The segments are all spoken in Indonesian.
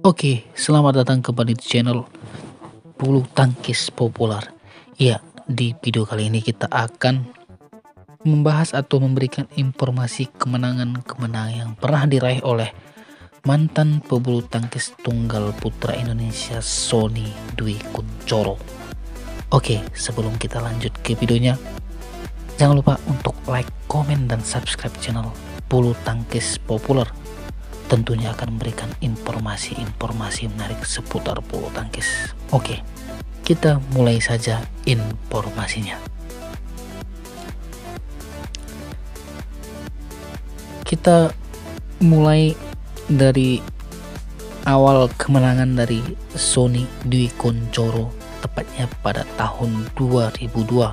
Oke, selamat datang kembali di channel Bulu Tangkis Populer. Ya, di video kali ini kita akan membahas atau memberikan informasi kemenangan-kemenangan yang pernah diraih oleh mantan pebulu tangkis tunggal putra Indonesia Sony Dwi Kunchoro. Oke, sebelum kita lanjut ke videonya, jangan lupa untuk like, komen, dan subscribe channel Bulu Tangkis Populer. Tentunya akan memberikan informasi-informasi menarik seputar bulu tangkis. Oke, kita mulai saja informasinya. Kita mulai dari awal kemenangan dari Sony Dwi Kunchoro, tepatnya pada tahun 2002.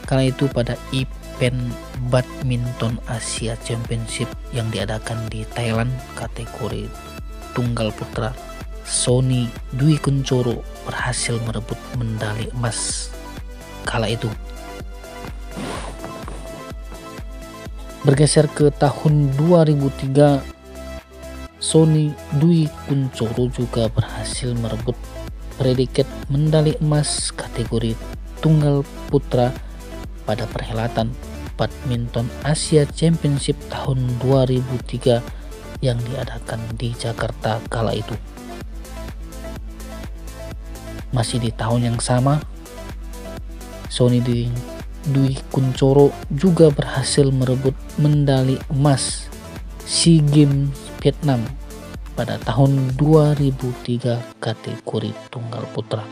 Kala itu pada event badminton Asia Championship yang diadakan di Thailand kategori tunggal putra, Sony Dwi Kunchoro berhasil merebut medali emas kala itu. Bergeser ke tahun 2003, Sony Dwi Kunchoro juga berhasil merebut predikat medali emas kategori tunggal putra pada perhelatan badminton Asia Championship tahun 2003 yang diadakan di Jakarta kala itu. Masih di tahun yang sama, Sony Dwi Kunchoro juga berhasil merebut medali emas SEA Games Vietnam pada tahun 2003 kategori tunggal putra.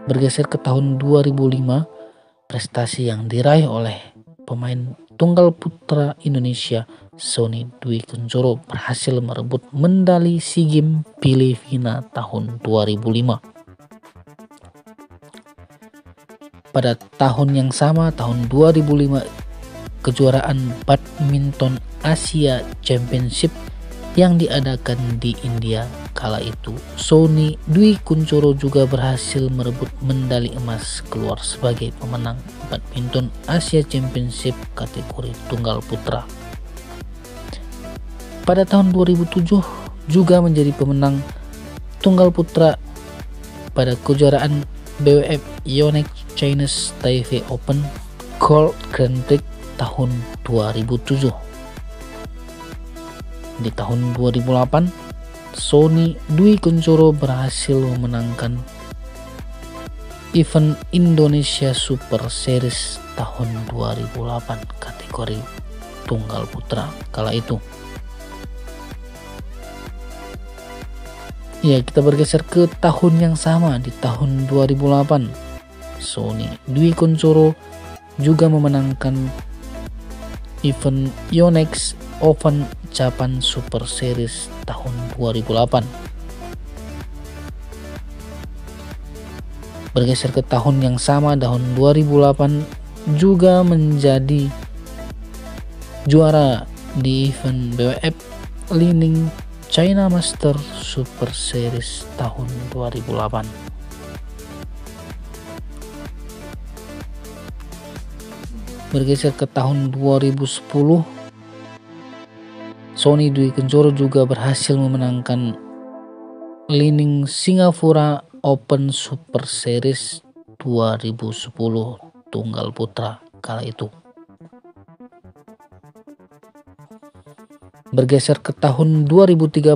Bergeser ke tahun 2005, prestasi yang diraih oleh pemain tunggal putra Indonesia Sony Dwi Kunchoro berhasil merebut medali SEA Games Filipina tahun 2005. Pada tahun yang sama, tahun 2005, kejuaraan badminton Asia Championship yang diadakan di India kala itu, Sony Dwi Kunchoro juga berhasil merebut medali emas, keluar sebagai pemenang badminton Asia Championship kategori tunggal putra. Pada tahun 2007 juga menjadi pemenang tunggal putra pada kejuaraan BWF Yonex Chinese Taipei Open Gold Grand Prix tahun 2007. Di tahun 2008, Sony Dwi Kunchoro berhasil memenangkan event Indonesia Super Series tahun 2008 kategori tunggal putra kala itu. Ya, kita bergeser ke tahun yang sama. Di tahun 2008, Sony Dwi Kunchoro juga memenangkan event Yonex Open Japan Super Series tahun 2008. Bergeser ke tahun yang sama, tahun 2008 juga menjadi juara di event BWF Lining China Master Super Series tahun 2008. Bergeser ke tahun 2010, Sony Dwi Kunchoro juga berhasil memenangkan Lining Singapura Open Super Series 2010 tunggal putra kala itu. Bergeser ke tahun 2013,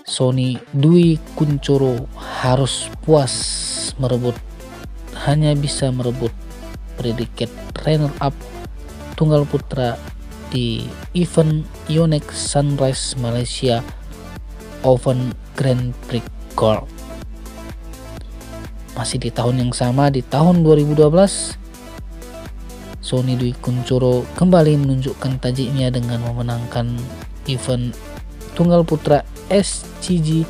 Sony Dwi Kunchoro harus puas hanya bisa merebut predikat runner up tunggal putra di event Yonex Sunrise Malaysia Open Grand Prix Gold. Masih di tahun yang sama, di tahun 2012, Sony Dwi Kunchoro kembali menunjukkan tajiknya dengan memenangkan event tunggal putra SCG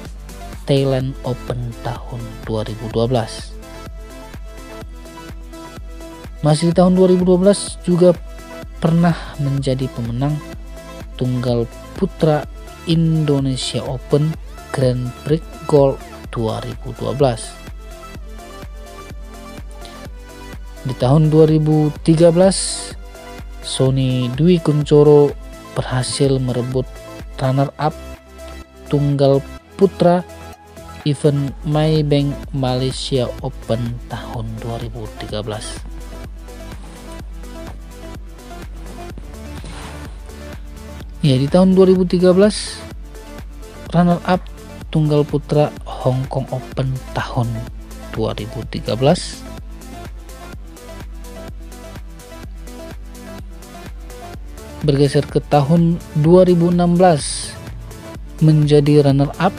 Thailand Open tahun 2012. Masih di tahun 2012 juga pernah menjadi pemenang tunggal putra Indonesia Open Grand Prix Gold 2012. Di tahun 2013, Sony Dwi Kunchoro berhasil merebut runner up tunggal putra event Maybank Malaysia Open tahun 2013. Ya, di tahun 2013 runner up tunggal putra Hong Kong Open tahun 2013 bergeser ke tahun 2016 menjadi runner up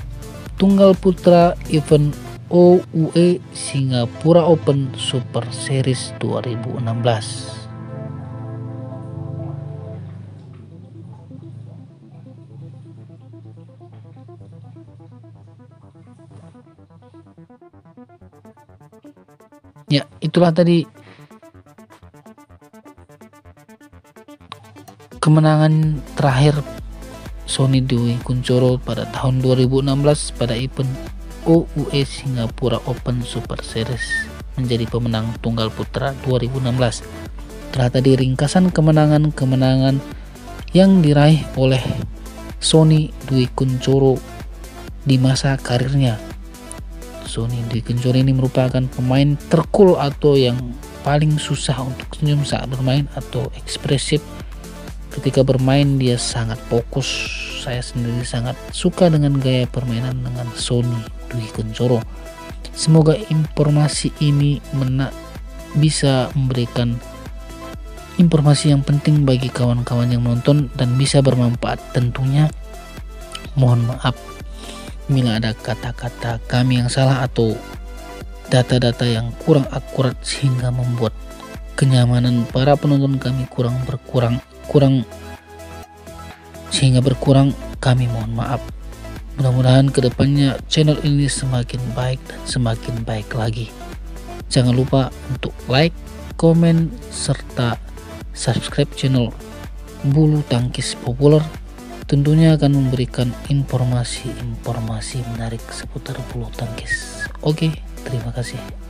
tunggal putra event OUE Singapura Open Super Series 2016. Ya, itulah tadi kemenangan terakhir Sony Dwi Kunchoro pada tahun 2016 pada event OUE Singapura Open Super Series menjadi pemenang tunggal putra 2016. Telah tadi ringkasan kemenangan-kemenangan yang diraih oleh Sony Dwi Kunchoro di masa karirnya. Sony Dwi Kunchoro ini merupakan pemain tercool atau yang paling susah untuk senyum saat bermain atau ekspresif. Ketika bermain dia sangat fokus. Saya sendiri sangat suka dengan gaya permainan dengan Sony Dwi Kunchoro. Semoga informasi ini bisa memberikan informasi yang penting bagi kawan-kawan yang menonton dan bisa bermanfaat tentunya. Mohon maaf bila ada kata-kata kami yang salah atau data-data yang kurang akurat sehingga membuat kenyamanan para penonton kami berkurang, kami mohon maaf. Mudah-mudahan kedepannya channel ini semakin baik dan semakin baik lagi. Jangan lupa untuk like, komen, serta subscribe channel Bulu Tangkis Populer. Tentunya akan memberikan informasi-informasi menarik seputar bulu tangkis. Oke, terima kasih.